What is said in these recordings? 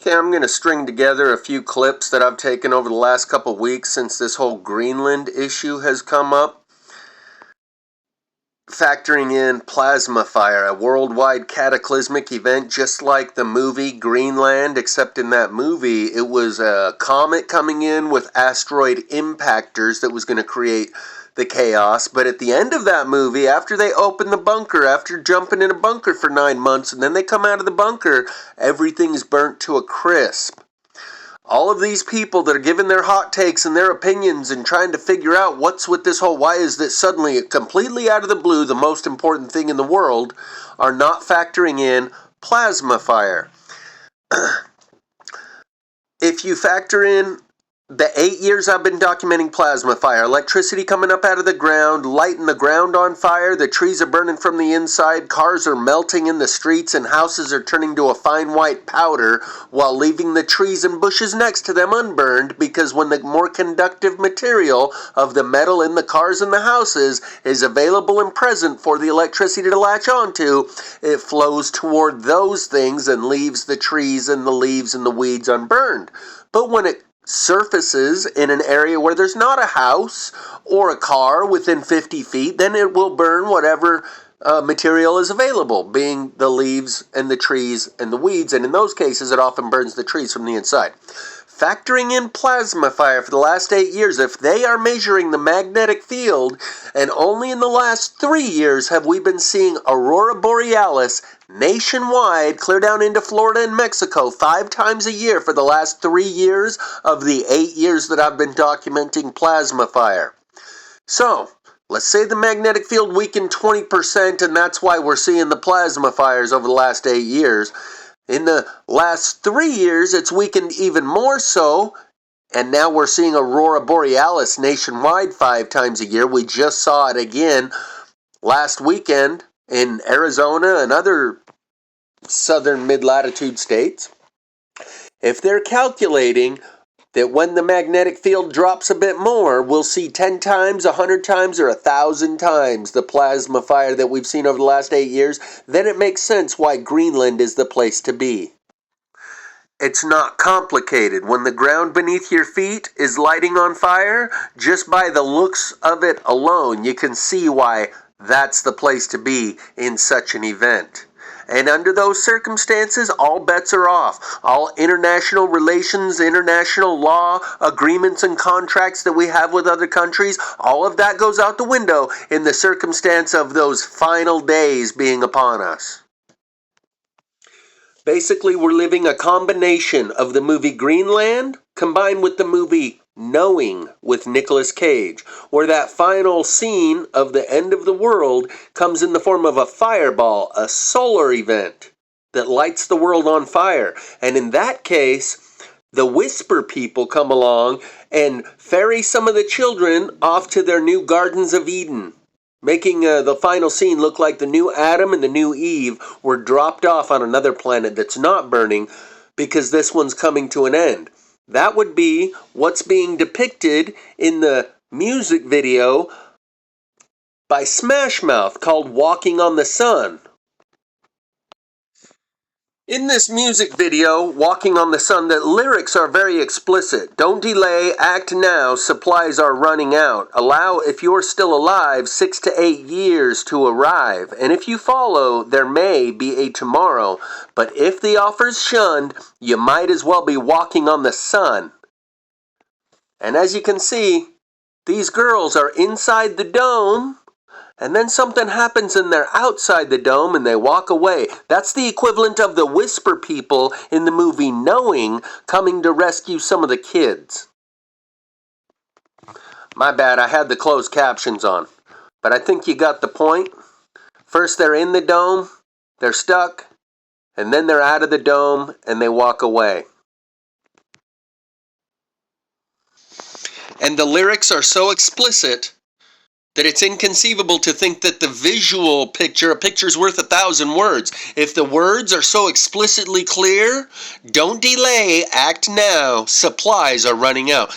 Okay, I'm going to string together a few clips that I've taken over the last couple weeks since this whole Greenland issue has come up. Factoring in plasma fire, a worldwide cataclysmic event just like the movie Greenland, except in that movie it was a comet coming in with asteroid impactors that was going to create the chaos. But at the end of that movie, after they open the bunker, after jumping in a bunker for 9 months, and then they come out of the bunker, everything's burnt to a crisp. All of these people that are giving their hot takes and their opinions and trying to figure out what's with this whole, why is this suddenly completely out of the blue the most important thing in the world, are not factoring in plasma fire. If you factor in the 8 years I've been documenting plasma fire, electricity coming up out of the ground, lighting the ground on fire, the trees are burning from the inside, cars are melting in the streets, and houses are turning to a fine white powder while leaving the trees and bushes next to them unburned, because when the more conductive material of the metal in the cars and the houses is available and present for the electricity to latch onto, it flows toward those things and leaves the trees and the leaves and the weeds unburned. But when it surfaces in an area where there's not a house or a car within 50 feet, then it will burn whatever material is available, being the leaves and the trees and the weeds, and in those cases it often burns the trees from the inside. Factoring in plasma fire for the last 8 years, if they are measuring the magnetic field, and only in the last 3 years have we been seeing aurora borealis nationwide, clear down into Florida and Mexico 5 times a year for the last 3 years of the 8 years that I've been documenting plasma fire. So, let's say the magnetic field weakened 20%, and that's why we're seeing the plasma fires over the last 8 years. In the last 3 years, it's weakened even more so, and now we're seeing aurora borealis nationwide 5 times a year. We just saw it again last weekend in Arizona and other southern mid-latitude states. If they're calculating that when the magnetic field drops a bit more, we'll see 10 times, 100 times, or 1,000 times the plasma fire that we've seen over the last 8 years, then it makes sense why Greenland is the place to be. It's not complicated. When the ground beneath your feet is lighting on fire, just by the looks of it alone, you can see why that's the place to be in such an event. And under those circumstances, all bets are off. All international relations, international law, agreements and contracts that we have with other countries, all of that goes out the window in the circumstance of those final days being upon us. Basically, we're living a combination of the movie Greenland combined with the movie Knowing with Nicolas Cage, where that final scene of the end of the world comes in the form of a fireball, a solar event that lights the world on fire. And in that case, the Whisper people come along and ferry some of the children off to their new Gardens of Eden, making the final scene look like the new Adam and the new Eve were dropped off on another planet that's not burning because this one's coming to an end. That would be what's being depicted in the music video by Smash Mouth called Walking on the Sun. In this music video, Walking on the Sun, the lyrics are very explicit. Don't delay, act now, supplies are running out. Allow, if you're still alive, 6 to 8 years to arrive. And if you follow, there may be a tomorrow. But if the offer's shunned, you might as well be walking on the sun. And as you can see, these girls are inside the dome, and then something happens and they're outside the dome and they walk away. That's the equivalent of the Whisper people in the movie Knowing coming to rescue some of the kids. My bad, I had the closed captions on. But I think you got the point. First they're in the dome, they're stuck, and then they're out of the dome and they walk away. And the lyrics are so explicit that it's inconceivable to think that the visual picture, a picture's worth 1,000 words. If the words are so explicitly clear, don't delay, act now, supplies are running out.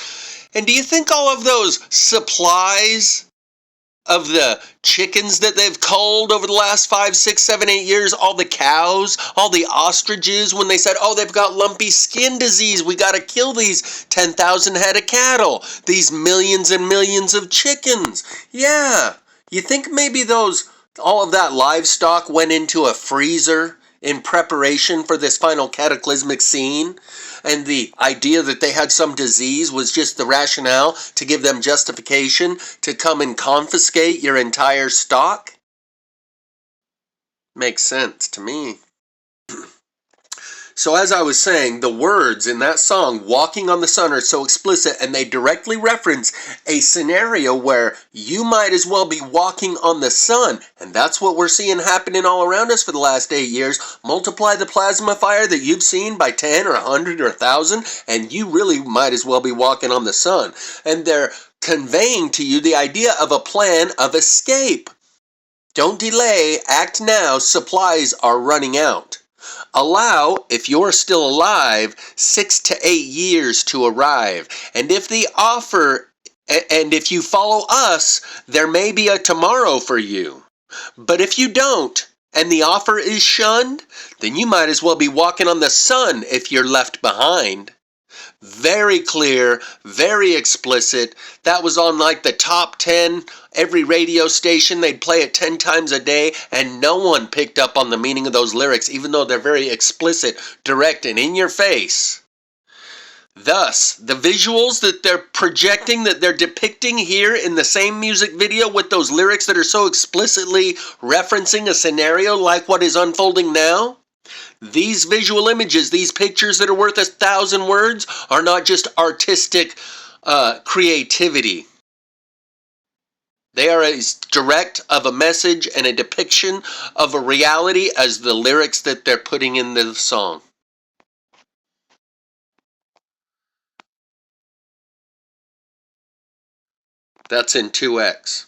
And do you think all of those supplies of the chickens that they've culled over the last 5, 6, 7, 8 years, all the cows, all the ostriches, when they said, oh, they've got lumpy skin disease, we got to kill these 10,000 head of cattle, these millions and millions of chickens. Yeah, you think maybe all of that livestock went into a freezer in preparation for this final cataclysmic scene? And the idea that they had some disease was just the rationale to give them justification to come and confiscate your entire stock? Makes sense to me. So as I was saying, the words in that song, Walking on the Sun, are so explicit, and they directly reference a scenario where you might as well be walking on the sun. And that's what we're seeing happening all around us for the last 8 years. Multiply the plasma fire that you've seen by 10 or 100 or 1,000, and you really might as well be walking on the sun. And they're conveying to you the idea of a plan of escape. Don't delay, act now, supplies are running out. Allow, if you're still alive, 6 to 8 years to arrive. And if you follow us, there may be a tomorrow for you. But if you don't, and the offer is shunned, then you might as well be walking on the sun if you're left behind. Very clear, very explicit. That was on like the top 10, every radio station. They'd play it 10 times a day, and no one picked up on the meaning of those lyrics, even though they're very explicit, direct, and in your face. Thus, the visuals that they're projecting, that they're depicting here in the same music video with those lyrics that are so explicitly referencing a scenario like what is unfolding now, these visual images, these pictures that are worth 1,000 words, are not just artistic creativity. They are as direct of a message and a depiction of a reality as the lyrics that they're putting in the song. That's in 2x.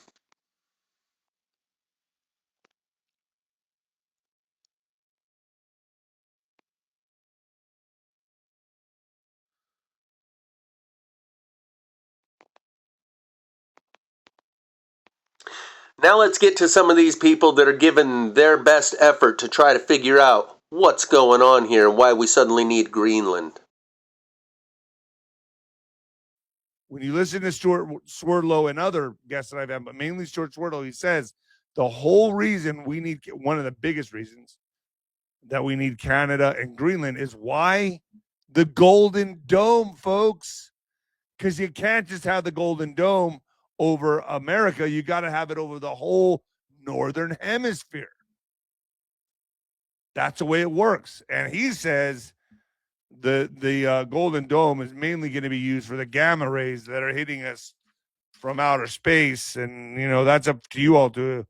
Now let's get to some of these people that are giving their best effort to try to figure out what's going on here and why we suddenly need Greenland. When you listen to Stuart Swerdlow and other guests that I've had, but mainly Stuart Swerdlow, he says the whole reason we need, one of the biggest reasons that we need Canada and Greenland is why the Golden Dome, folks. Because you can't just have the Golden Dome over America. You got to have it over the whole Northern Hemisphere. That's the way it works. And he says the Golden Dome is mainly going to be used for the gamma rays that are hitting us from outer space. And, you know, that's up to you all to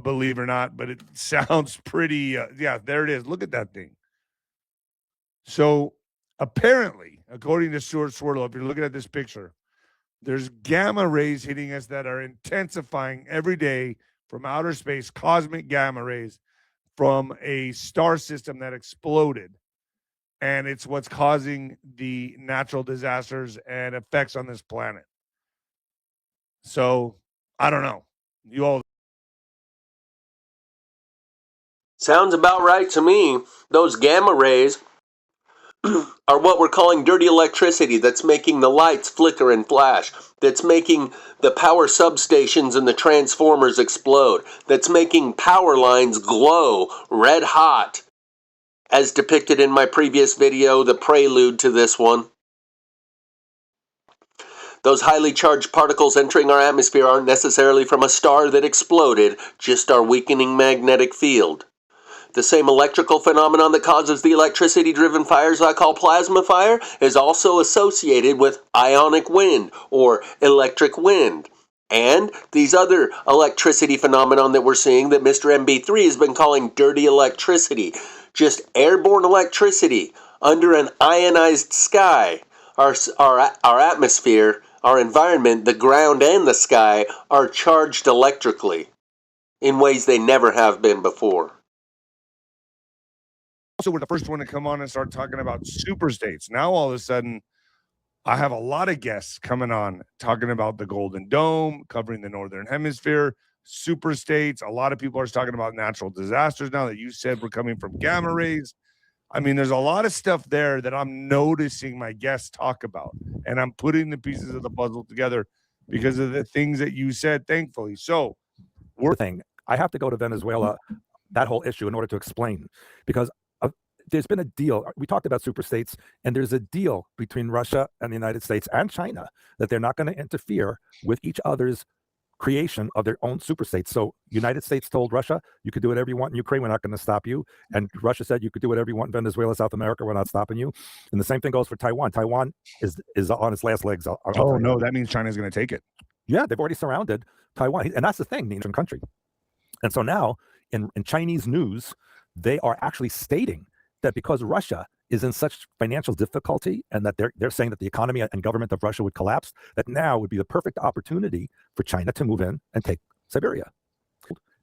believe or not, but it sounds pretty, yeah, there it is. Look at that thing. So apparently, according to Stuart Swerdlow, if you're looking at this picture, there's gamma rays hitting us that are intensifying every day from outer space, cosmic gamma rays from a star system that exploded. And it's what's causing the natural disasters and effects on this planet. So, I don't know. You all. Sounds about right to me. Those gamma rays are what we're calling dirty electricity that's making the lights flicker and flash, that's making the power substations and the transformers explode, that's making power lines glow red hot, as depicted in my previous video, the prelude to this one. Those highly charged particles entering our atmosphere aren't necessarily from a star that exploded, just our weakening magnetic field. The same electrical phenomenon that causes the electricity-driven fires I call plasma fire is also associated with ionic wind or electric wind. And these other electricity phenomenon that we're seeing that Mr. MB3 has been calling dirty electricity, just airborne electricity under an ionized sky. Our atmosphere, our environment, the ground and the sky are charged electrically in ways they never have been before. Also, we're the first one to come on and start talking about super states. Now, all of a sudden, I have a lot of guests coming on talking about the Golden Dome, covering the Northern Hemisphere, super states. A lot of people are talking about natural disasters now that you said were coming from gamma rays. I mean, there's a lot of stuff there that I'm noticing my guests talk about, and I'm putting the pieces of the puzzle together because of the things that you said, thankfully. So, thing, I have to go to Venezuela, that whole issue, in order to explain, because there's been a deal. We talked about super states, and there's a deal between Russia and the United States and China that they're not going to interfere with each other's creation of their own super states. So United States told Russia, you could do whatever you want in Ukraine, we're not going to stop you. And Russia said, you could do whatever you want in Venezuela, South America, we're not stopping you. And the same thing goes for Taiwan. Taiwan is on its last legs. Oh, no, that means China's going to take it. Yeah, they've already surrounded Taiwan. And that's the thing, the ancient country. And so now in Chinese news, they are actually stating that because Russia is in such financial difficulty, and that they're saying that the economy and government of Russia would collapse, that now would be the perfect opportunity for China to move in and take Siberia.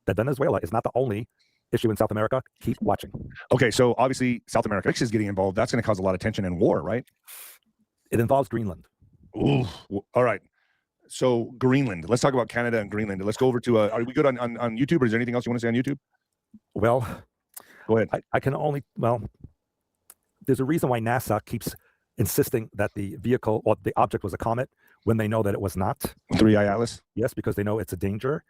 That Venezuela is not the only issue in South America. Keep watching. Okay, so obviously South America is getting involved. That's going to cause a lot of tension and war, right? It involves Greenland. Ooh, all right. So Greenland. Let's talk about Canada and Greenland. Let's go over to. Are we good on YouTube? Or is there anything else you want to say on YouTube? Well, go ahead. I can only. Well, there's a reason why NASA keeps insisting that the vehicle or the object was a comet when they know that it was not. 3i Atlas. Yes, because they know it's a danger.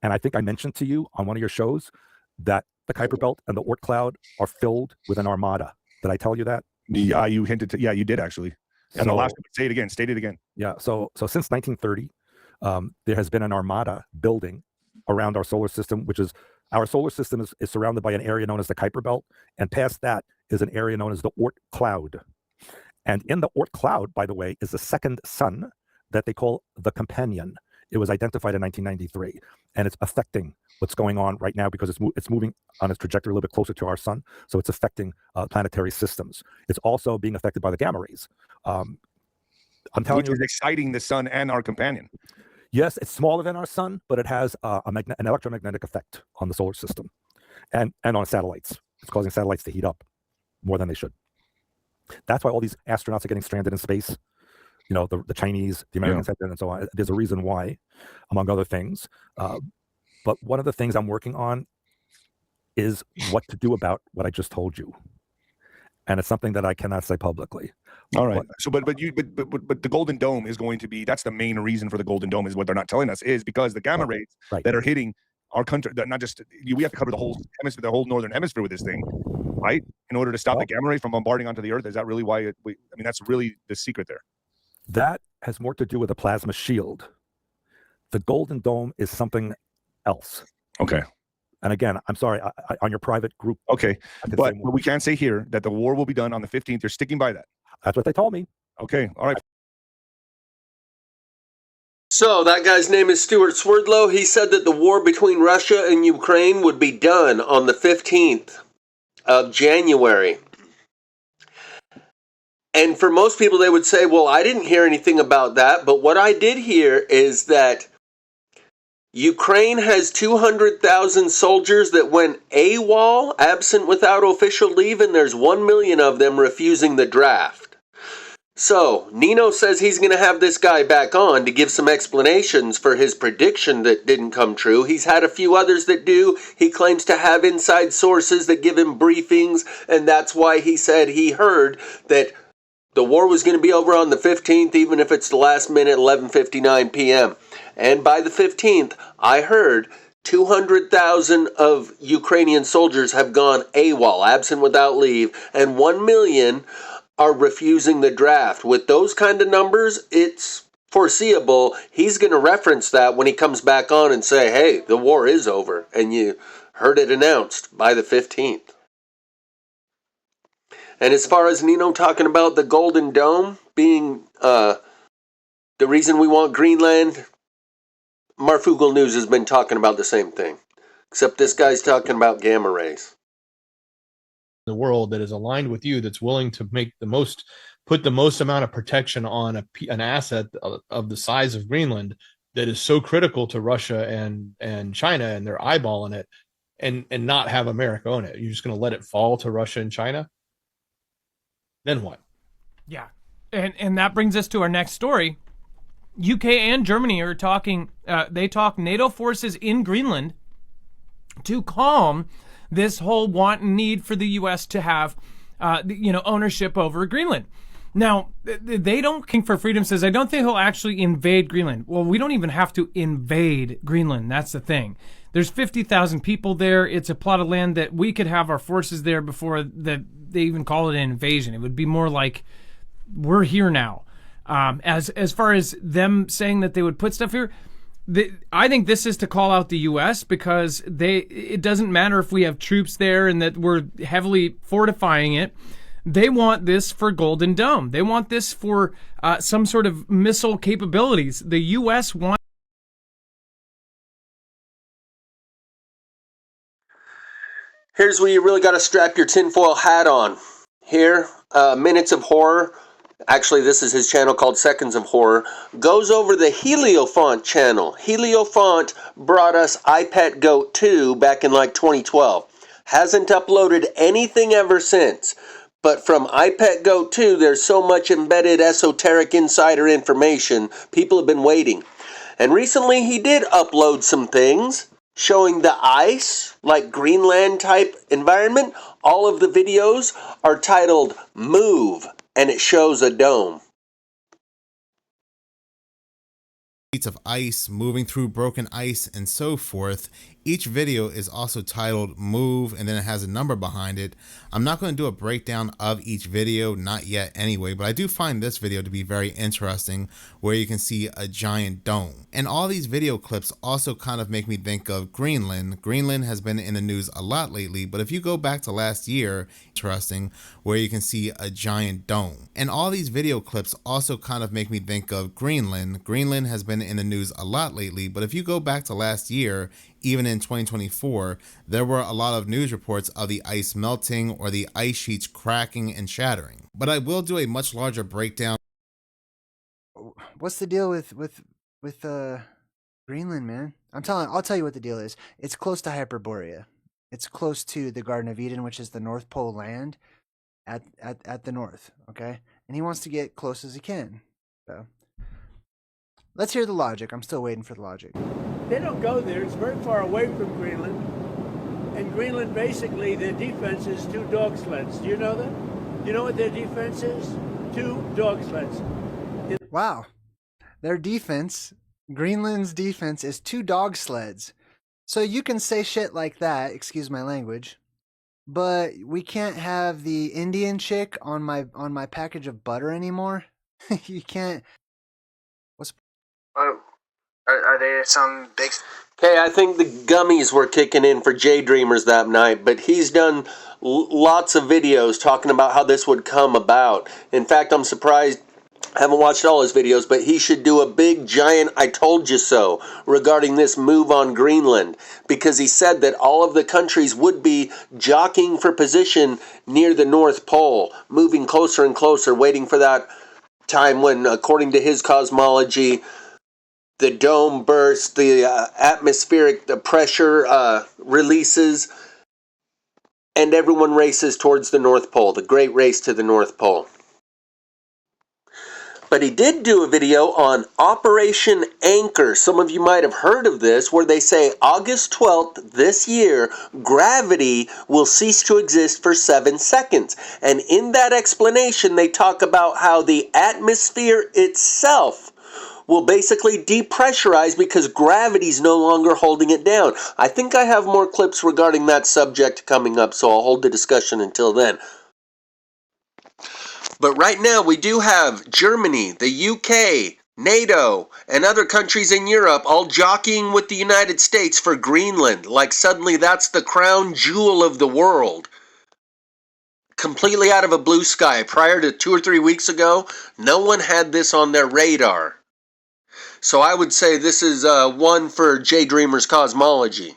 And I think I mentioned to you on one of your shows that the Kuiper Belt and the Oort cloud are filled with an armada. Did I tell you that? Yeah, you hinted to. Yeah, you did actually. And the last one, say it again. State it again. Yeah. So since 1930, there has been an armada building around our solar system, which is our solar system is surrounded by an area known as the Kuiper Belt, and past that is an area known as the Oort cloud. And in the Oort cloud, by the way, is the second sun that they call the Companion. It was identified in 1993, and it's affecting what's going on right now because it's moving on its trajectory a little bit closer to our sun, so it's affecting planetary systems. It's also being affected by the gamma rays. I'm telling you, it's exciting the sun and our companion. Yes, it's smaller than our sun, but it has an electromagnetic effect on the solar system and on satellites. It's causing satellites to heat up more than they should. That's why all these astronauts are getting stranded in space. You know, the Chinese, the Americans have been, and so on. There's a reason why, among other things. But one of the things I'm working on is what to do about what I just told you. And it's something that I cannot say publicly. All right. So, but the Golden Dome is going to be. That's the main reason for the Golden Dome is what they're not telling us is because the gamma rays that are hitting our country. Not just we have to cover the whole hemisphere, the whole northern hemisphere with this thing, right? In order to stop the gamma ray from bombarding onto the Earth. Is that really why? I mean, that's really the secret there. That has more to do with a plasma shield. The Golden Dome is something else. Okay. And again, I'm sorry, on your private group. Okay, but we can't say here that the war will be done on the 15th. You're sticking by that. That's what they told me. Okay, all right. So that guy's name is Stuart Swerdlow. He said that the war between Russia and Ukraine would be done on the 15th of January. And for most people, they would say, well, I didn't hear anything about that. But what I did hear is that Ukraine has 200,000 soldiers that went AWOL, absent without official leave, and there's 1 million of them refusing the draft. So, Nino says he's going to have this guy back on to give some explanations for his prediction that didn't come true. He's had a few others that do. He claims to have inside sources that give him briefings, and that's why he said he heard that the war was going to be over on the 15th, even if it's the last minute, 11:59 p.m. And by the 15th, I heard 200,000 of Ukrainian soldiers have gone AWOL, absent without leave, and 1 million are refusing the draft. With those kind of numbers, it's foreseeable he's going to reference that when he comes back on and say, hey, the war is over, and you heard it announced by the 15th. And as far as Nino talking about the Golden Dome being the reason we want Greenland, Marfoogle News has been talking about the same thing, except this guy's talking about gamma rays. The world that is aligned with you, that's willing to put the most amount of protection on an asset of the size of Greenland that is so critical to Russia and China, and they're eyeballing it, and not have America own it. You're just going to let it fall to Russia and China? Then what? Yeah. And that brings us to our next story. UK and Germany are talking, they talk NATO forces in Greenland to calm this whole want and need for the U.S. to have, ownership over Greenland. Now, they don't, King for Freedom says, I don't think he'll actually invade Greenland. Well, we don't even have to invade Greenland. That's the thing. There's 50,000 people there. It's a plot of land that we could have our forces there before they even call it an invasion. It would be more like we're here now. As far as them saying that they would put stuff here, I think this is to call out the U.S. because it doesn't matter if we have troops there and that we're heavily fortifying it. They want this for Golden Dome. They want this for some sort of missile capabilities. The U.S. wants. Here's where you really got to strap your tinfoil hat on. Here, Minutes of Horror. Actually, this is his channel called Seconds of Horror. Goes over the Heliofont channel. Heliofont brought us iPet Goat 2 back in like 2012. Hasn't uploaded anything ever since. But from iPet Goat 2, there's so much embedded esoteric insider information, people have been waiting. And recently he did upload some things showing the ice, like Greenland type environment. All of the videos are titled Move, and it shows a dome. Sheets of ice, moving through broken ice, and so forth. Each video is also titled Move, and then it has a number behind it. I'm not going to do a breakdown of each video, not yet anyway, but I do find this video to be very interesting, where you can see a giant dome. And all these video clips also kind of make me think of Greenland. Greenland has been in the news a lot lately, but if you go back to last year, interesting, where you can see a giant dome. And all these video clips also kind of make me think of Greenland. Greenland has been in the news a lot lately, but if you go back to last year, even in 2024, there were a lot of news reports of the ice melting or the ice sheets cracking and shattering. But I will do a much larger breakdown. What's the deal with Greenland, man? I'll tell you what the deal is. It's close to Hyperborea. It's close to the Garden of Eden, which is the North Pole land at the north, okay? And he wants to get close as he can. So let's hear the logic. I'm still waiting for the logic. They don't go there. It's very far away from Greenland. And Greenland, basically, their defense is 2 dog sleds. Do you know that? Do you know what their defense is? 2 dog sleds. Wow. Their defense, Greenland's defense, is 2 dog sleds. So you can say shit like that, excuse my language, but we can't have the Indian chick on my package of butter anymore? You can't. Are they some big... Okay, I think the gummies were kicking in for J Dreamers that night, but he's done lots of videos talking about how this would come about. In fact, I'm surprised, I haven't watched all his videos, but he should do a big giant I told you so regarding this move on Greenland, because he said that all of the countries would be jockeying for position near the North Pole, moving closer and closer, waiting for that time when, according to his cosmology, the dome bursts, the atmospheric pressure releases, and everyone races towards the North Pole, the great race to the North Pole. But he did do a video on Operation Anchor. Some of you might have heard of this, where they say August 12th this year, gravity will cease to exist for 7 seconds. And in that explanation, they talk about how the atmosphere itself will basically depressurize because gravity's no longer holding it down. I think I have more clips regarding that subject coming up, so I'll hold the discussion until then. But right now we do have Germany, the UK, NATO, and other countries in Europe all jockeying with the United States for Greenland, like suddenly that's the crown jewel of the world. Completely out of a blue sky. Prior to 2 or 3 weeks ago, no one had this on their radar. So I would say this is one for J Dreamer's cosmology.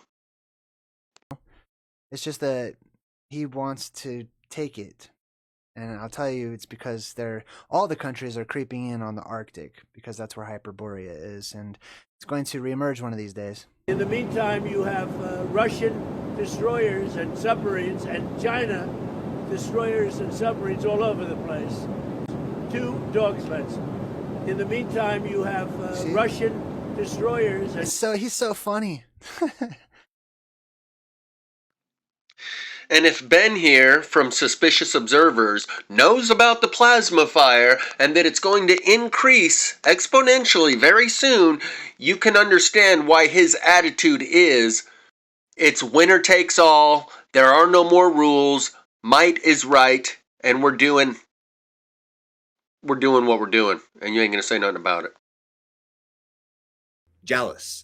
It's just that he wants to take it. And I'll tell you, it's because all the countries are creeping in on the Arctic, because that's where Hyperborea is, and it's going to reemerge one of these days. In the meantime, you have Russian destroyers and submarines and China destroyers and submarines all over the place. 2 dog sleds. In the meantime, you have See? Russian destroyers. He's so funny. And if Ben here, from Suspicious Observers, knows about the plasma fire and that it's going to increase exponentially very soon, you can understand why his attitude is, it's winner takes all, there are no more rules, might is right, and we're doing what we're doing, and you ain't gonna say nothing about it. Jealous.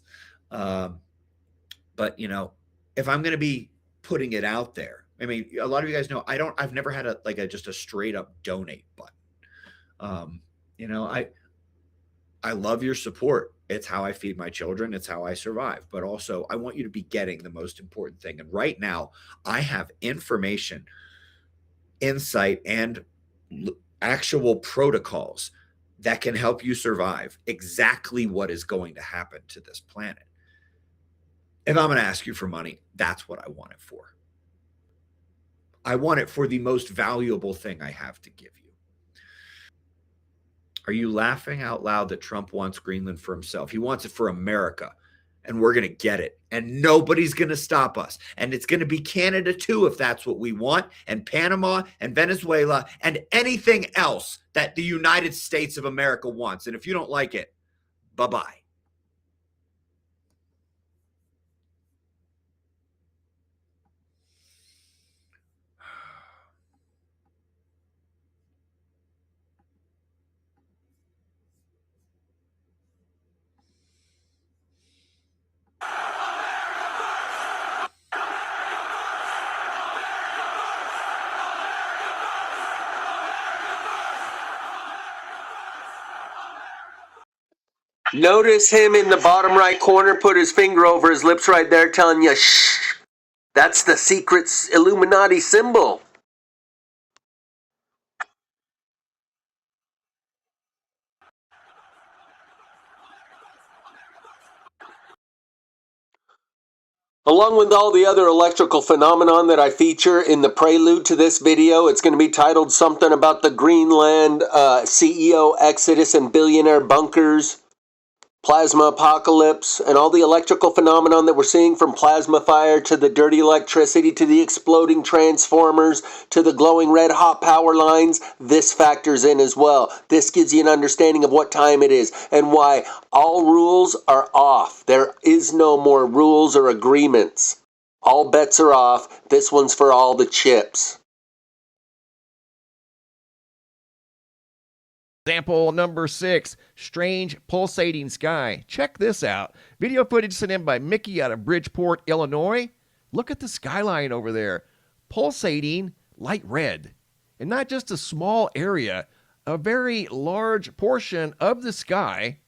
But, you know, if I'm going to be putting it out there, I mean, a lot of you guys know I've never had just a straight up donate button. You know, I love your support. It's how I feed my children. It's how I survive. But also, I want you to be getting the most important thing. And right now, I have information, insight, and actual protocols that can help you survive exactly what is going to happen to this planet. If I'm going to ask you for money, that's what I want it for. I want it for the most valuable thing I have to give you. Are you laughing out loud that Trump wants Greenland for himself? He wants it for America, and we're going to get it, and nobody's going to stop us. And it's going to be Canada too, if that's what we want, and Panama and Venezuela and anything else that the United States of America wants. And if you don't like it, bye-bye. Notice him in the bottom right corner put his finger over his lips right there telling you, shh, that's the secret Illuminati symbol. Along with all the other electrical phenomenon that I feature in the prelude to this video, it's going to be titled something about the Greenland CEO exodus and billionaire bunkers, plasma apocalypse, and all the electrical phenomenon that we're seeing, from plasma fire to the dirty electricity to the exploding transformers to the glowing red hot power lines. This factors in as well. This gives you an understanding of what time it is and why all rules are off. There is no more rules or agreements. All bets are off. This one's for all the chips. Example number 6, strange pulsating sky. Check this out. Video footage sent in by Mickey out of Bridgeport, Illinois. Look at the skyline over there. Pulsating light red. And not just a small area, a very large portion of the sky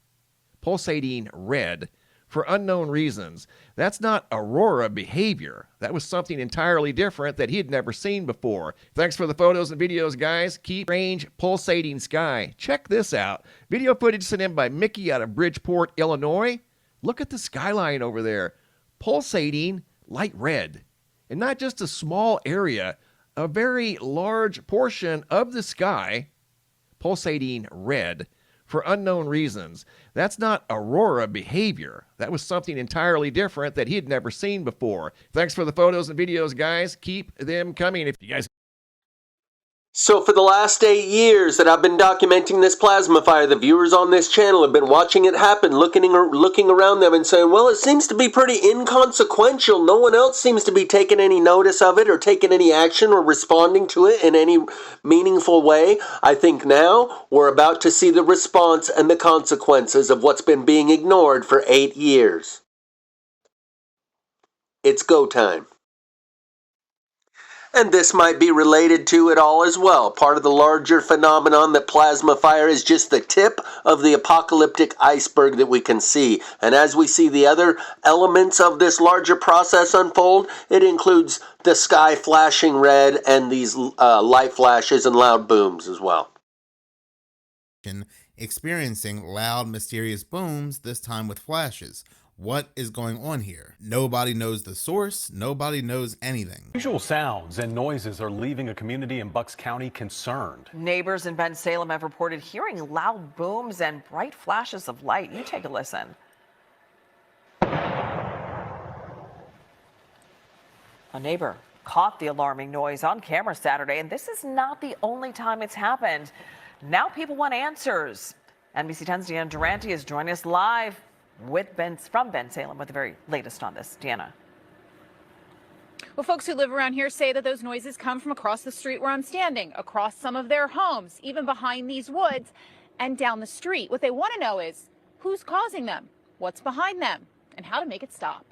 pulsating red for unknown reasons. That's not aurora behavior. That was something entirely different that he had never seen before. Thanks for the photos and videos, guys. Keep strange pulsating sky. Check this out. Video footage sent in by Mickey out of Bridgeport, Illinois. Look at the skyline over there. Pulsating light red. And not just a small area, a very large portion of the sky pulsating red for unknown reasons. That's not aurora behavior. That was something entirely different that he had never seen before. Thanks for the photos and videos, guys. Keep them coming. If you guys... So for the last 8 years that I've been documenting this plasma fire, the viewers on this channel have been watching it happen, looking around them and saying, well, it seems to be pretty inconsequential. No one else seems to be taking any notice of it or taking any action or responding to it in any meaningful way. I think now we're about to see the response and the consequences of what's been being ignored for 8 years. It's go time. And this might be related to it all as well. Part of the larger phenomenon that plasma fire is just the tip of the apocalyptic iceberg that we can see. And as we see the other elements of this larger process unfold, it includes the sky flashing red and these light flashes and loud booms as well. Experiencing loud, mysterious booms, this time with flashes. What is going on here? Nobody knows the source. Nobody knows anything. Unusual sounds and noises are leaving a community in Bucks County concerned. Neighbors in Ben Salem have reported hearing loud booms and bright flashes of light. You take a listen. A neighbor caught the alarming noise on camera Saturday, and this is not the only time it's happened. Now people want answers. NBC 10's Deanna Durante is joining us live from Ben Salem with the very latest on this. Deanna. Well, folks who live around here say that those noises come from across the street where I'm standing, across some of their homes, even behind these woods and down the street. What they want to know is who's causing them, what's behind them, and how to make it stop.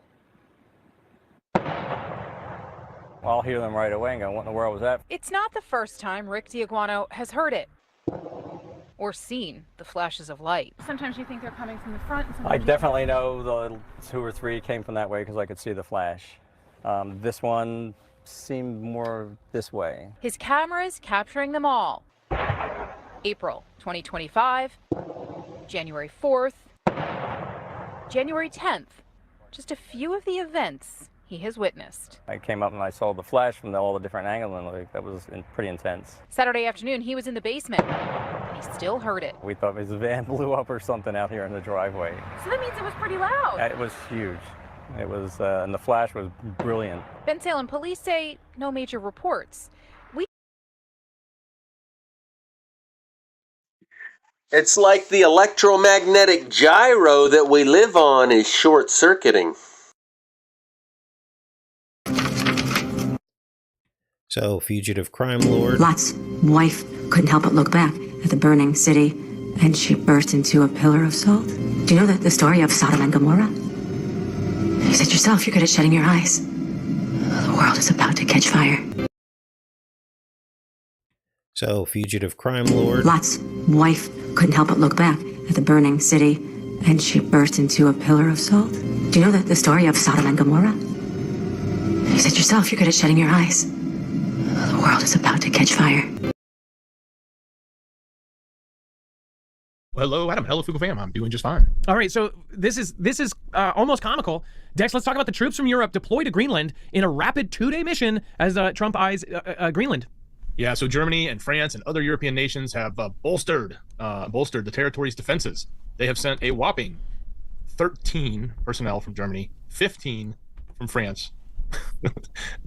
I'll hear them right away and go, what in the world was that? It's not the first time Rick Diaguano has heard it or seen the flashes of light. Sometimes you think they're coming from the front. And I definitely know the 2 or 3 came from that way because I could see the flash. This one seemed more this way. His cameras capturing them all. April 2025, January 4th, January 10th. Just a few of the events he has witnessed. I came up and I saw the flash from all the different angles, and like, that was pretty intense. Saturday afternoon, he was in the basement, and he still heard it. We thought his van blew up or something out here in the driveway. So that means it was pretty loud. It was huge. It was, and the flash was brilliant. Ben Salem police say no major reports. It's like the electromagnetic gyro that we live on is short-circuiting. So, fugitive crime lord. Lot's wife couldn't help but look back at the burning city, and she burst into a pillar of salt. Do you know the story of Sodom and Gomorrah? You said yourself you're good at shutting your eyes. The world is about to catch fire. So, fugitive crime lord. Lot's wife couldn't help but look back at the burning city, and she burst into a pillar of salt. Do you know the story of Sodom and Gomorrah? You said yourself you're good at shutting your eyes. The world is about to catch fire. Well, hello, Adam. Hello, Fugu fam. I'm doing just fine. All right, so this is almost comical. Dex, let's talk about the troops from Europe deployed to Greenland in a rapid 2-day mission as Trump eyes Greenland. Yeah, so Germany and France and other European nations have bolstered the territory's defenses. They have sent a whopping 13 personnel from Germany, 15 from France.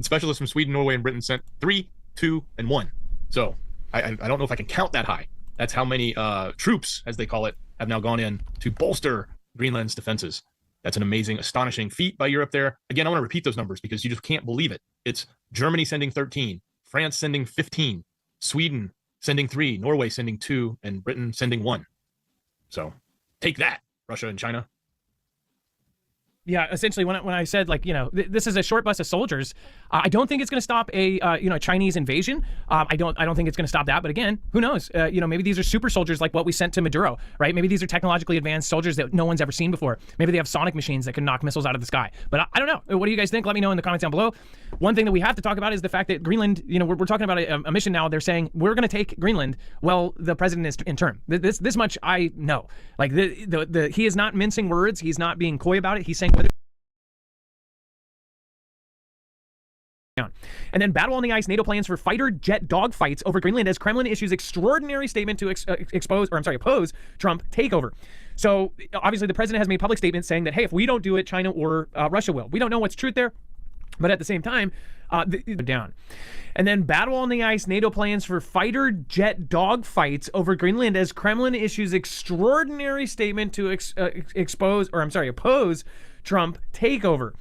Specialists from Sweden, Norway, and Britain sent 3, 2, and 1. So I don't know if I can count that high. That's how many troops, as they call it, have now gone in to bolster Greenland's defenses. That's an amazing, astonishing feat by Europe there. Again, I want to repeat those numbers because you just can't believe it. It's Germany sending 13, France sending 15, Sweden sending 3, Norway sending 2, and Britain sending 1. So take that, Russia and China. Yeah, essentially, when I said, like, this is a short bus of soldiers, I don't think it's going to stop a Chinese invasion. I don't think it's going to stop that. But again, who knows? Maybe these are super soldiers like what we sent to Maduro, right? Maybe these are technologically advanced soldiers that no one's ever seen before. Maybe they have sonic machines that can knock missiles out of the sky. But I don't know. What do you guys think? Let me know in the comments down below. One thing that we have to talk about is the fact that Greenland, we're talking about a mission now. They're saying we're going to take Greenland. Well, the president is in term. This much I know. Like he is not mincing words. He's not being coy about it. He's saying whether. And then battle on the ice, NATO plans for fighter jet dogfights over Greenland as Kremlin issues extraordinary statement to oppose Trump takeover. So obviously the president has made public statements saying that, hey, if we don't do it, China or Russia will. We don't know what's truth there, but at the same time, down. And then battle on the ice, NATO plans for fighter jet dogfights over Greenland as Kremlin issues extraordinary statement to oppose Trump takeover.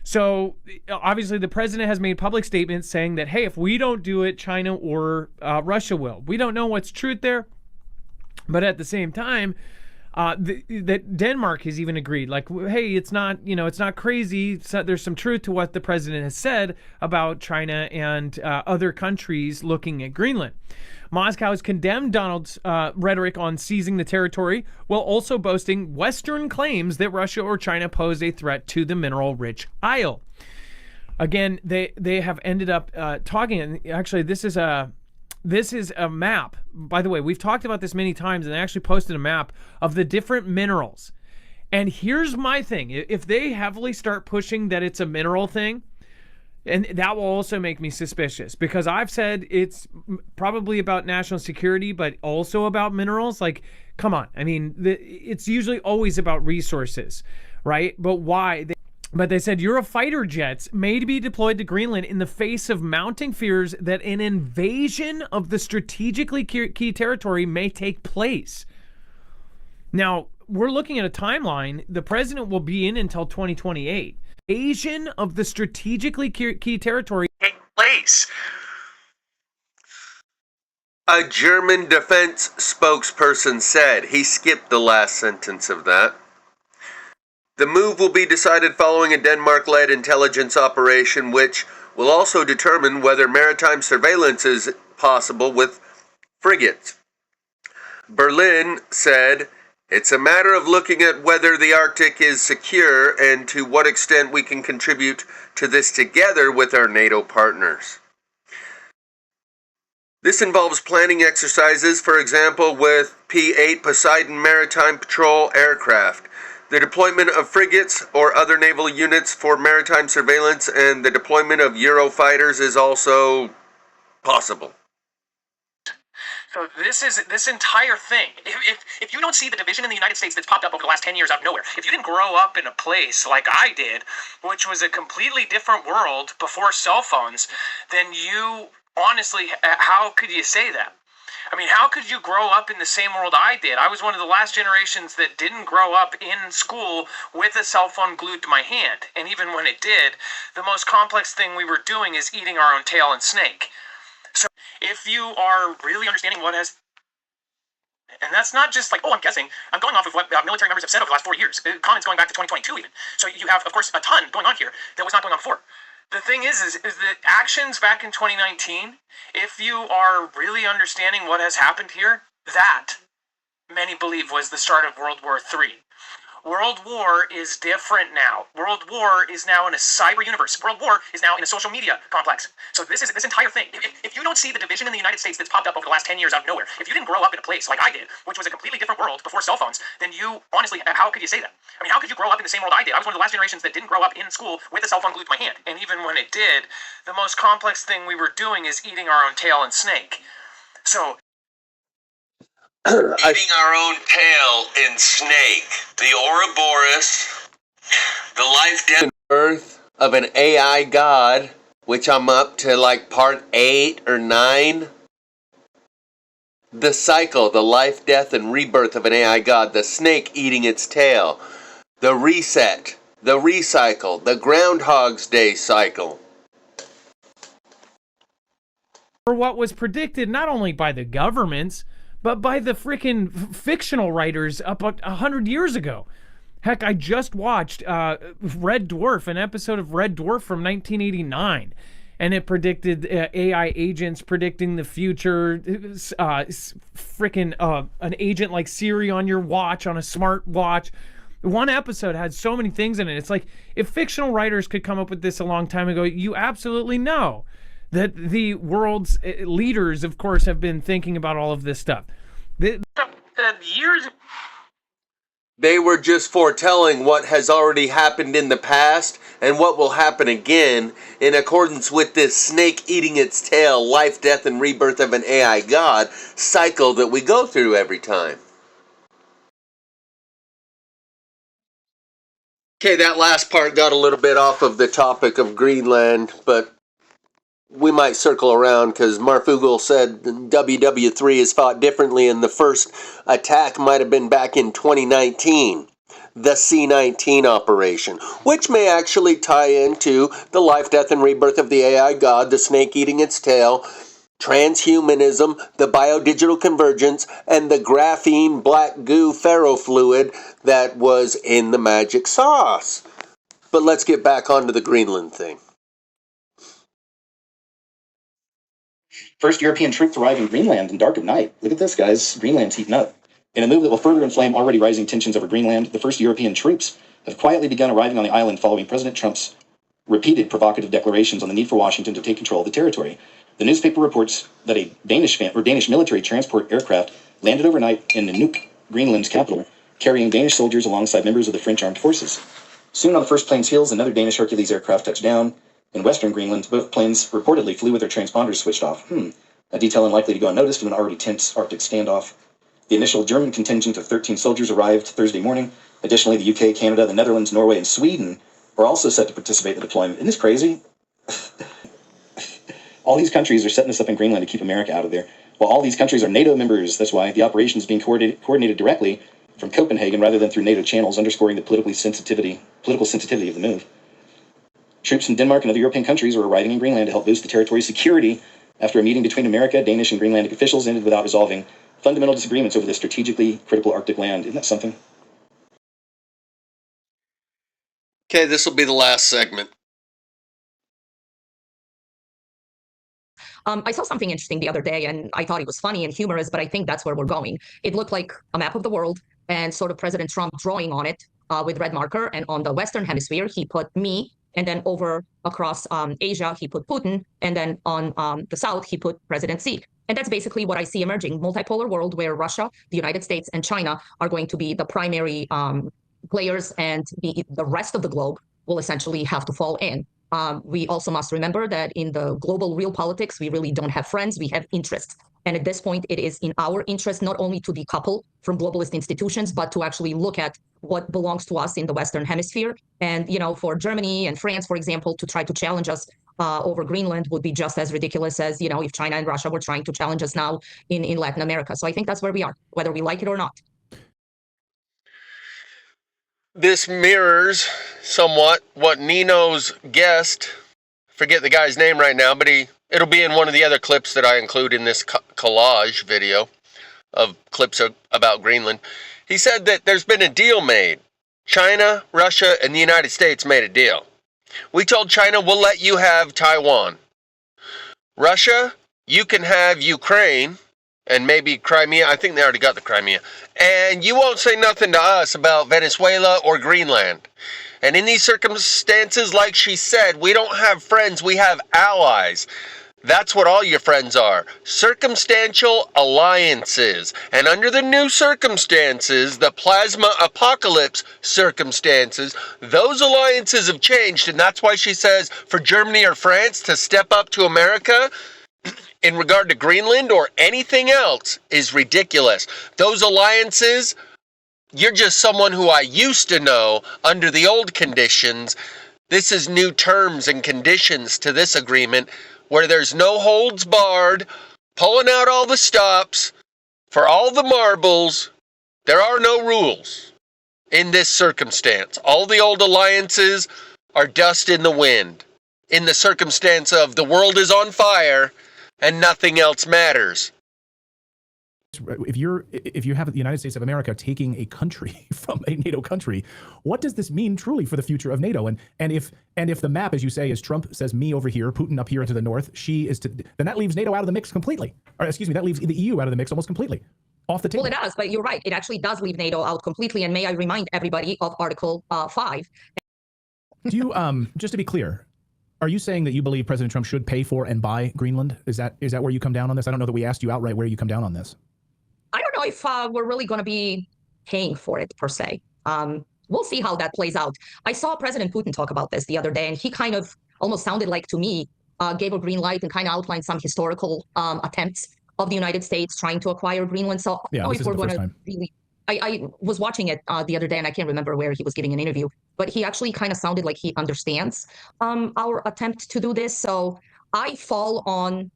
So obviously the president has made public statements saying that, hey, if we don't do it, China or Russia will. We don't know what's truth there, but at the same time, that Denmark has even agreed, like, hey, it's not crazy. There's some truth to what the president has said about China and other countries looking at Greenland. Moscow has condemned Donald's rhetoric on seizing the territory while also boasting Western claims that Russia or China pose a threat to the mineral-rich isle. Again, they have ended up talking, and actually this is a map. By the way, we've talked about this many times, and I actually posted a map of the different minerals. And here's my thing. If they heavily start pushing that it's a mineral thing, and that will also make me suspicious, because I've said it's probably about national security, but also about minerals. Like, come on. I mean, it's usually always about resources, right? But why? But they said Eurofighter jets may be deployed to Greenland in the face of mounting fears that an invasion of the strategically key territory may take place. Now, we're looking at a timeline. The president will be in until 2028. Invasion of the strategically key territory take place. A German defense spokesperson said. He skipped the last sentence of that. The move will be decided following a Denmark-led intelligence operation, which will also determine whether maritime surveillance is possible with frigates. Berlin said, "It's a matter of looking at whether the Arctic is secure and to what extent we can contribute to this together with our NATO partners." This involves planning exercises, for example, with P-8 Poseidon Maritime Patrol aircraft, the deployment of frigates or other naval units for maritime surveillance, and the deployment of Eurofighters is also possible. So this entire thing, if you don't see the division in the United States that's popped up over the last 10 years out of nowhere, if you didn't grow up in a place like I did, which was a completely different world before cell phones, then you, honestly, how could you say that? I mean, how could you grow up in the same world I did? I was one of the last generations that didn't grow up in school with a cell phone glued to my hand. And even when it did, the most complex thing we were doing is eating our own tail and snake. So if you are really understanding what has, and that's not just like, oh, I'm guessing, I'm going off of what military members have said over the last 4 years, comments going back to 2022 even. So you have, of course, a ton going on here that was not going on before. The thing is that actions back in 2019, if you are really understanding what has happened here, that, many believe, was the start of World War III. World War is different now. World War is now in a cyber universe. World War is now in a social media complex. So this entire thing. If you don't see the division in the United States that's popped up over the last 10 years out of nowhere, if you didn't grow up in a place like I did, which was a completely different world before cell phones, then you, honestly, how could you say that? I mean, how could you grow up in the same world I did? I was one of the last generations that didn't grow up in school with a cell phone glued to my hand. And even when it did, the most complex thing we were doing is eating our own tail and snake. So eating our own tail and snake. The Ouroboros, the life, death, and birth of an AI god, which I'm up to like part 8 or 9. The cycle, the life, death, and rebirth of an AI god. The snake eating its tail. The reset, the recycle, the Groundhog's Day cycle. For what was predicted not only by the governments, but by the freaking fictional writers up 100 years ago. Heck, I just watched Red Dwarf, an episode of Red Dwarf from 1989, and it predicted AI agents predicting the future, freaking an agent like Siri on your watch, on a smart watch. One episode had so many things in it. It's like, if fictional writers could come up with this a long time ago, you absolutely know that the world's leaders, of course, have been thinking about all of this stuff. Years. They were just foretelling what has already happened in the past and what will happen again in accordance with this snake eating its tail, life, death, and rebirth of an AI god cycle that we go through every time. Okay, that last part got a little bit off of the topic of Greenland, but we might circle around because Marfugel said WW3 is fought differently, and the first attack might have been back in 2019, the C-19 operation, which may actually tie into the life, death, and rebirth of the AI god, the snake eating its tail, transhumanism, the biodigital convergence, and the graphene black goo ferrofluid that was in the magic sauce. But let's get back onto the Greenland thing. First European troops arrive in Greenland in dark of night. Look at this, guys. Greenland's heating up. In a move that will further inflame already rising tensions over Greenland, the first European troops have quietly begun arriving on the island following President Trump's repeated provocative declarations on the need for Washington to take control of the territory. The newspaper reports that a Danish military transport aircraft landed overnight in Nuuk, Greenland's capital, carrying Danish soldiers alongside members of the French armed forces. Soon on the first plane's heels, another Danish Hercules aircraft touched down. In western Greenland, both planes reportedly flew with their transponders switched off. A detail unlikely to go unnoticed in an already tense Arctic standoff. The initial German contingent of 13 soldiers arrived Thursday morning. Additionally, the UK, Canada, the Netherlands, Norway, and Sweden are also set to participate in the deployment. Isn't this crazy? All these countries are setting this up in Greenland to keep America out of there. While all these countries are NATO members, that's why the operation is being coordinated directly from Copenhagen rather than through NATO channels, underscoring the political sensitivity of the move. Troops from Denmark and other European countries are arriving in Greenland to help boost the territory's security after a meeting between America, Danish, and Greenlandic officials ended without resolving fundamental disagreements over this strategically critical Arctic land. Isn't that something? Okay, this will be the last segment. I saw something interesting the other day, and I thought it was funny and humorous, but I think that's where we're going. It looked like a map of the world, and sort of President Trump drawing on it with red marker, and on the Western Hemisphere, he put me, and then over across Asia, he put Putin, and then on the South, he put President Xi. And that's basically what I see emerging, multipolar world where Russia, the United States, and China are going to be the primary players, and the rest of the globe will essentially have to fall in. We also must remember that in the global real politics, we really don't have friends, we have interests. And at this point, it is in our interest not only to decouple from globalist institutions, but to actually look at what belongs to us in the Western Hemisphere. And, for Germany and France, for example, to try to challenge us over Greenland would be just as ridiculous as, if China and Russia were trying to challenge us now in Latin America. So I think that's where we are, whether we like it or not. This mirrors somewhat what Nino's guest, forget the guy's name right now, but it'll be in one of the other clips that I include in this collage video of clips about Greenland. He said that there's been a deal made. China, Russia, and the United States made a deal. We told China, we'll let you have Taiwan. Russia, you can have Ukraine and maybe Crimea. I think they already got the Crimea. And you won't say nothing to us about Venezuela or Greenland. And in these circumstances, like she said, we don't have friends, we have allies. That's what all your friends are. Circumstantial alliances. And under the new circumstances, the plasma apocalypse circumstances, those alliances have changed. And that's why she says for Germany or France to step up to America in regard to Greenland or anything else is ridiculous. Those alliances, you're just someone who I used to know under the old conditions. This is new terms and conditions to this agreement where there's no holds barred, pulling out all the stops for all the marbles. There are no rules in this circumstance. All the old alliances are dust in the wind. In the circumstance of the world is on fire and nothing else matters. If you have the United States of America taking a country from a NATO country, what does this mean truly for the future of NATO? And if the map, as you say, is Trump says me over here, Putin up here to the north, then that leaves NATO out of the mix completely. Or excuse me, that leaves the EU out of the mix almost completely. Off the table. Well, it does, but you're right. It actually does leave NATO out completely. And may I remind everybody of Article 5. Do you, just to be clear, are you saying that you believe President Trump should pay for and buy Greenland? Is that where you come down on this? I don't know that we asked you outright where you come down on this. I don't know if we're really going to be paying for it per se. We'll see how that plays out. I saw President Putin talk about this the other day, and he kind of almost sounded like to me, gave a green light and kind of outlined some historical attempts of the United States trying to acquire Greenland. So I don't know if we're going to really. I was watching it the other day, and I can't remember where he was giving an interview, but he actually kind of sounded like he understands our attempt to do this. So I fall on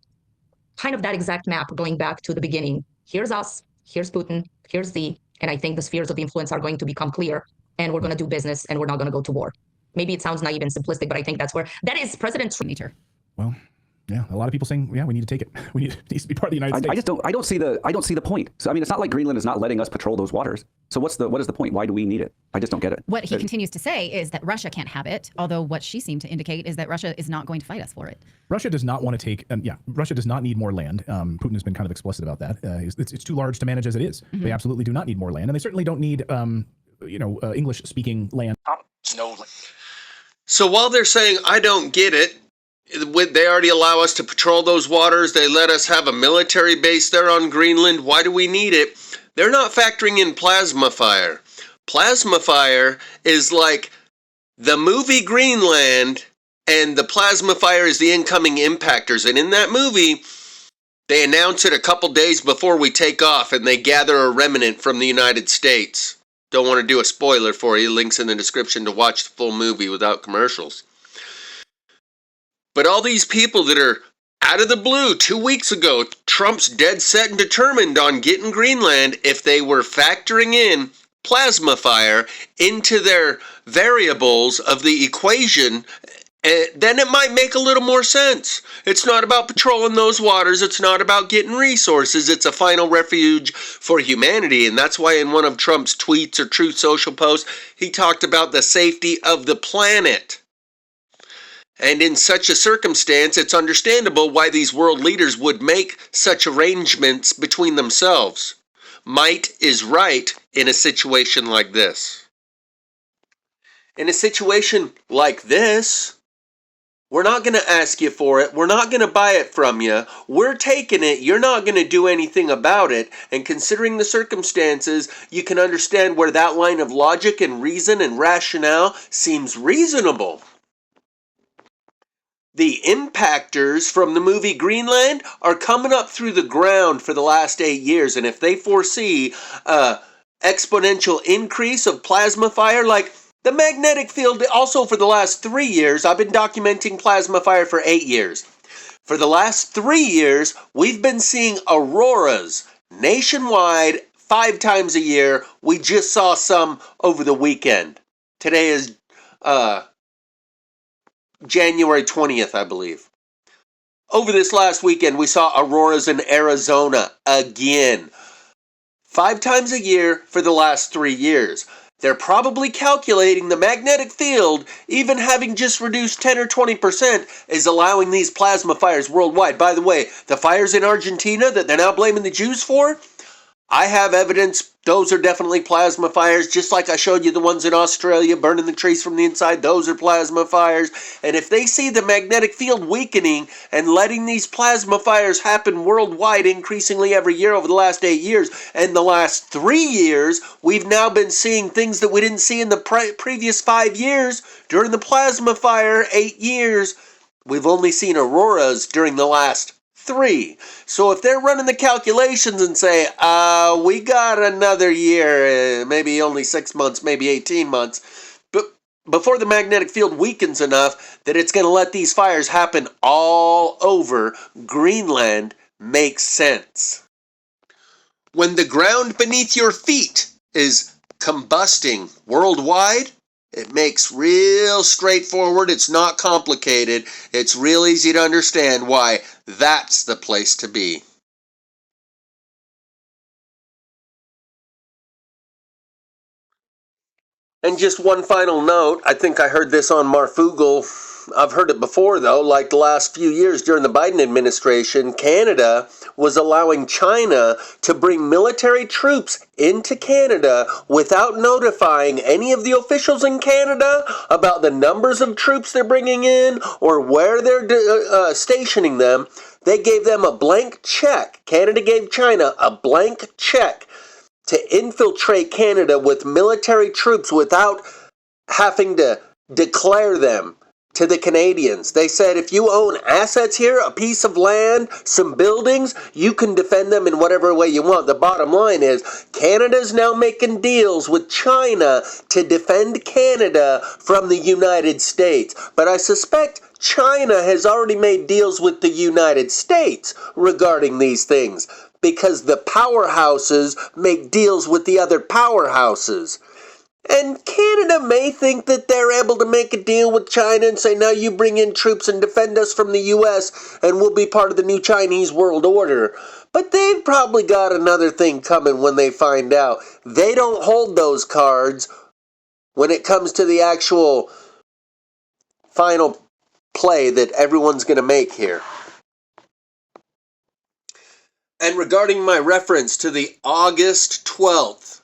kind of that exact map going back to the beginning. Here's us, here's Putin, here's the, and I think the spheres of influence are going to become clear, and we're going to do business, and we're not going to go to war. Maybe it sounds naive and simplistic, but I think that's where, that is President Trump. Well, yeah, a lot of people saying, yeah, we need to take it. It needs to be part of the United States. I don't see the point. So I mean, it's not like Greenland is not letting us patrol those waters. So what is the point? Why do we need it? I just don't get it. What he continues to say is that Russia can't have it, although what she seemed to indicate is that Russia is not going to fight us for it. Russia does not want to take, Russia does not need more land. Putin has been kind of explicit about that. It's too large to manage as it is. Mm-hmm. They absolutely do not need more land, and they certainly don't need, English-speaking land. So while they're saying, I don't get it, they already allow us to patrol those waters. They let us have a military base there on Greenland. Why do we need it? They're not factoring in plasma fire. Plasma fire is like the movie Greenland, and the plasma fire is the incoming impactors. And in that movie, they announce it a couple days before we take off, and they gather a remnant from the United States. Don't want to do a spoiler for you. Links in the description to watch the full movie without commercials. But all these people that are out of the blue, 2 weeks ago, Trump's dead set and determined on getting Greenland. If they were factoring in plasma fire into their variables of the equation, then it might make a little more sense. It's not about patrolling those waters. It's not about getting resources. It's a final refuge for humanity. And that's why in one of Trump's tweets or Truth Social posts, he talked about the safety of the planet. And in such a circumstance, it's understandable why these world leaders would make such arrangements between themselves. Might is right in a situation like this. In a situation like this, we're not going to ask you for it. We're not going to buy it from you. We're taking it. You're not going to do anything about it. And considering the circumstances, you can understand where that line of logic and reason and rationale seems reasonable. The impactors from the movie Greenland are coming up through the ground for the last 8 years. And if they foresee an exponential increase of plasma fire, like the magnetic field also for the last 3 years, I've been documenting plasma fire for 8 years. For the last 3 years, we've been seeing auroras nationwide 5 times a year. We just saw some over the weekend. Today is January 20th, I believe. Over this last weekend, we saw auroras in Arizona again. 5 times a year for the last 3 years. They're probably calculating the magnetic field, even having just reduced 10 or 20%, is allowing these plasma fires worldwide. By the way, the fires in Argentina that they're now blaming the Jews for, I have evidence those are definitely plasma fires, just like I showed you the ones in Australia burning the trees from the inside. Those are plasma fires. And if they see the magnetic field weakening and letting these plasma fires happen worldwide increasingly every year over the last 8 years, and the last 3 years, we've now been seeing things that we didn't see in the previous 5 years. During the plasma fire, 8 years, we've only seen auroras during the last 3. So if they're running the calculations and say, we got another year, maybe only 6 months, maybe 18 months, but before the magnetic field weakens enough that it's going to let these fires happen all over Greenland, makes sense. When the ground beneath your feet is combusting worldwide, it makes real straightforward. It's not complicated. It's real easy to understand why that's the place to be. And just one final note, I think I heard this on Marfoogle. I've heard it before though, like the last few years during the Biden administration, Canada was allowing China to bring military troops into Canada without notifying any of the officials in Canada about the numbers of troops they're bringing in or where they're stationing them. They gave them a blank check. Canada gave China a blank check to infiltrate Canada with military troops without having to declare them to the Canadians. They said, if you own assets here, a piece of land, some buildings, you can defend them in whatever way you want. The bottom line is, Canada's now making deals with China to defend Canada from the United States. But I suspect China has already made deals with the United States regarding these things, because the powerhouses make deals with the other powerhouses. And Canada may think that they're able to make a deal with China and say, now you bring in troops and defend us from the U.S. and we'll be part of the new Chinese world order. But they've probably got another thing coming when they find out. They don't hold those cards when it comes to the actual final play that everyone's going to make here. And regarding my reference to the August 12th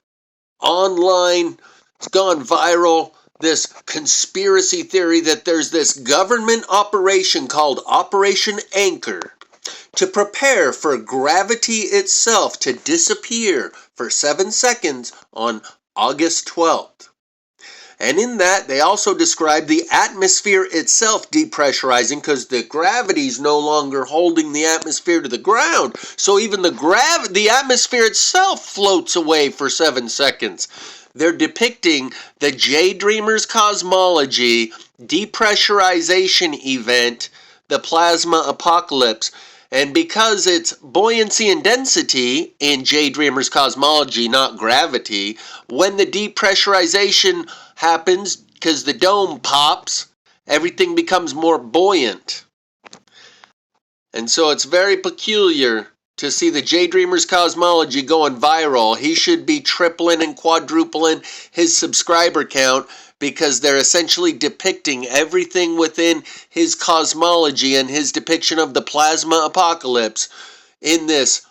online, it's gone viral, this conspiracy theory that there's this government operation called Operation Anchor to prepare for gravity itself to disappear for 7 seconds on August 12th. And in that, they also describe the atmosphere itself depressurizing because the gravity's no longer holding the atmosphere to the ground. So even the atmosphere itself floats away for 7 seconds. They're depicting the J-Dreamer's cosmology depressurization event, the plasma apocalypse. And because it's buoyancy and density in J-Dreamer's cosmology, not gravity, when the depressurization happens, because the dome pops, everything becomes more buoyant. And so it's very peculiar to see the J-Dreamer's cosmology going viral. He should be tripling and quadrupling his subscriber count because they're essentially depicting everything within his cosmology and his depiction of the plasma apocalypse in this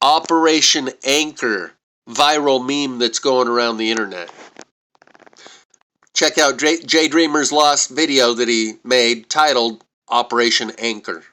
Operation Anchor viral meme that's going around the internet. Check out J-Dreamer's last video that he made titled Operation Anchor.